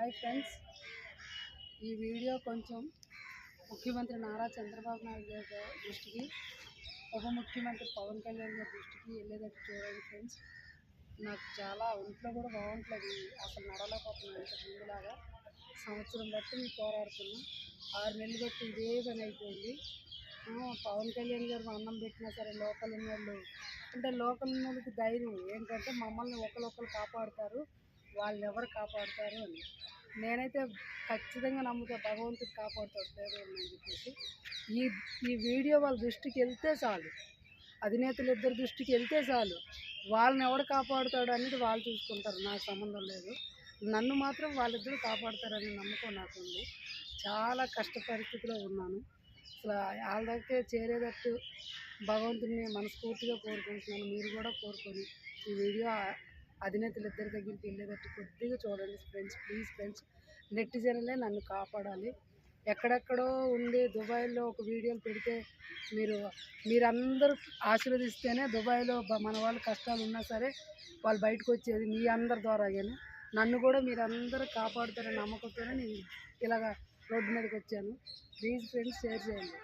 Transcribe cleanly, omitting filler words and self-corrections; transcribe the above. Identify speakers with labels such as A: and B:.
A: Hi friends, ఈ video కొంచెం ముఖ్యమంత్రి నారా చంద్రబాబు నాయుడు గారి దృష్టికి, ఉప ముఖ్యమంత్రి పవన్ కళ్యాణ్ గారి దృష్టికి వెళ్ళేటట్టు చూడండి ఫ్రెండ్స్. నాకు చాలా ఒంట్లో కూడా బాగుంటుంది, అసలు నడవలేకపోతున్నాను. ఇంత ముందులాగా సంవత్సరం బట్టి మేము పోరాడుతున్నాం. 6 నెలలు బట్టి ఇదే పని అయిపోయింది. పవన్ కళ్యాణ్ గారు అన్నం పెట్టినా సరే లోకల్ ఉన్నోళ్ళు అంటే లోకల్ ఉన్నోళ్ళకి ధైర్యం ఏంటంటే మమ్మల్ని ఒకరు కాపాడుతారు, వాళ్ళు ఎవరు కాపాడుతారు అని. నేనైతే ఖచ్చితంగా నమ్ముతా భగవంతుడు కాపాడుతాడు పేదోళ్ళని అని చెప్పేసి. ఈ ఈ వీడియో వాళ్ళ దృష్టికి వెళ్తే చాలు, అధినేతలు ఇద్దరు దృష్టికి వెళ్తే చాలు, వాళ్ళని ఎవడు కాపాడుతాడు అనేది వాళ్ళు చూసుకుంటారు. నాకు సంబంధం లేదు, నన్ను మాత్రం వాళ్ళిద్దరూ కాపాడుతారనే నమ్మకం నాకుంది. చాలా కష్ట పరిస్థితిలో ఉన్నాను. అసలు వాళ్ళ దగ్గర చేరేటట్టు భగవంతుడిని మనస్ఫూర్తిగా కోరుకుంటున్నాను. మీరు కూడా కోరుకొని ఈ వీడియో అధినేతలు ఇద్దరి దగ్గరికి వెళ్ళేటట్టు కొద్దిగా చూడండి ఫ్రెండ్స్. ప్లీజ్ ఫ్రెండ్స్, నెటిజన్లే నన్ను కాపాడాలి. ఎక్కడెక్కడో ఉండి దుబాయ్లో ఒక వీడియోలు పెడితే మీరందరూ ఆశీర్వదిస్తేనే దుబాయ్లో మన వాళ్ళు కష్టాలు ఉన్నా సరే వాళ్ళు బయటకు వచ్చేది మీ అందరి ద్వారాగానే. నన్ను కూడా మీరందరూ కాపాడుతారని నమ్మకంతోనే నేను ఇలాగ రోడ్డు మీదకి వచ్చాను. ప్లీజ్ ఫ్రెండ్స్, షేర్ చేయండి.